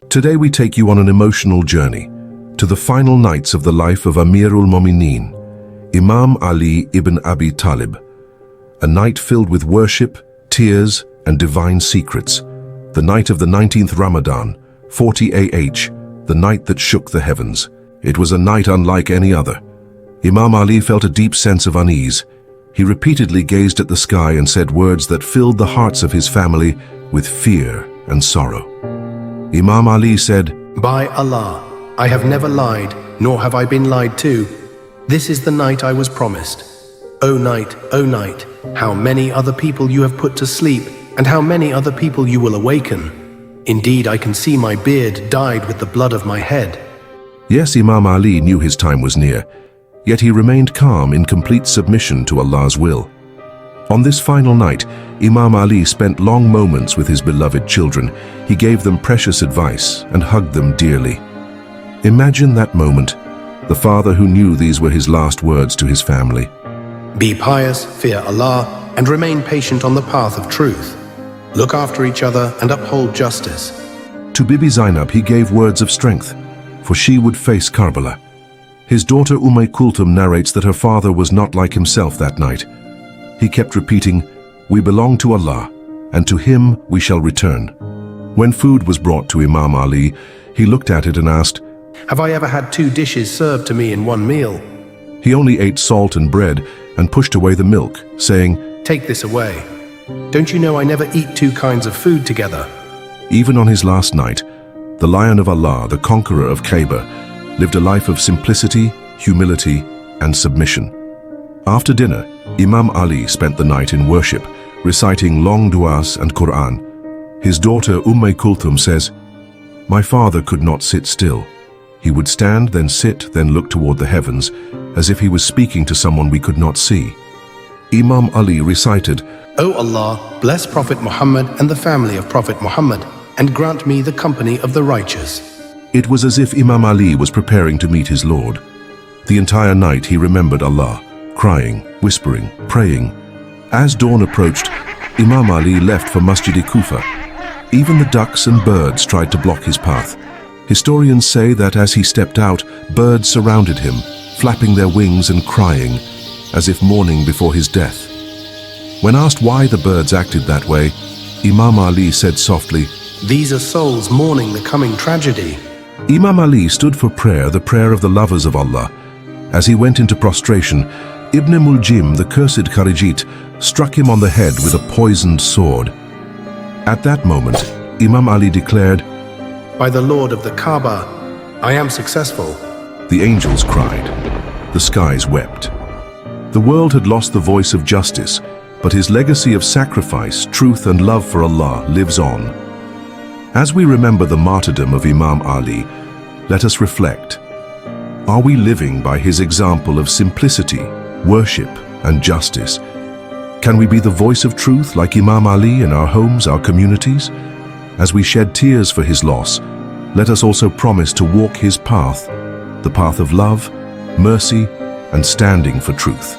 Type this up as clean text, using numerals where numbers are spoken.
Today we take you on an emotional journey to the final nights of the life of Amirul Mu'mineen, Imam Ali ibn Abi Talib. A night filled with worship, tears, and divine secrets. The night of the 19th Ramadan, 40 AH, the night that shook the heavens. It was a night unlike any other. Imam Ali felt a deep sense of unease. He repeatedly gazed at the sky and said words that filled the hearts of his family with fear and sorrow. Imam Ali said, "By Allah, I have never lied, nor have I been lied to. This is the night I was promised. O night, how many other people you have put to sleep, and how many other people you will awaken. Indeed, I can see my beard dyed with the blood of my head." Yes, Imam Ali knew his time was near, yet he remained calm in complete submission to Allah's will. On this final night, Imam Ali spent long moments with his beloved children. He gave them precious advice and hugged them dearly. Imagine that moment, the father who knew these were his last words to his family. "Be pious, fear Allah, and remain patient on the path of truth. Look after each other and uphold justice." To Bibi Zainab he gave words of strength, for she would face Karbala. His daughter Kulthum narrates that her father was not like himself that night. He kept repeating, "We belong to Allah, and to Him we shall return." When food was brought to Imam Ali, he looked at it and asked, "Have I ever had 2 dishes served to me in one meal?" He only ate salt and bread and pushed away the milk, saying, "Take this away. Don't you know I never eat 2 kinds of food together?" Even on his last night, the Lion of Allah, the conqueror of Khaybar, lived a life of simplicity, humility, and submission. After dinner, Imam Ali spent the night in worship, reciting long du'as and Quran. His daughter Kulthum says, "My father could not sit still. He would stand, then sit, then look toward the heavens, as if he was speaking to someone we could not see." Imam Ali recited, "O Allah, bless Prophet Muhammad and the family of Prophet Muhammad, and grant me the company of the righteous." It was as if Imam Ali was preparing to meet his Lord. The entire night he remembered Allah, crying, whispering, praying. As dawn approached, Imam Ali left for Masjid-e-Kufa. Even the ducks and birds tried to block his path. Historians say that as he stepped out, birds surrounded him, flapping their wings and crying, as if mourning before his death. When asked why the birds acted that way, Imam Ali said softly, "These are souls mourning the coming tragedy." Imam Ali stood for prayer, the prayer of the lovers of Allah. As he went into prostration, Ibn Muljim, the cursed Kharijit, struck him on the head with a poisoned sword. At that moment, Imam Ali declared, "By the Lord of the Kaaba, I am successful." The angels cried. The skies wept. The world had lost the voice of justice, but his legacy of sacrifice, truth, and love for Allah lives on. As we remember the martyrdom of Imam Ali, let us reflect. Are we living by his example of simplicity, worship, and justice? Can we be the voice of truth like Imam Ali in our homes, our communities? As we shed tears for his loss, let us also promise to walk his path, the path of love, mercy, and standing for truth.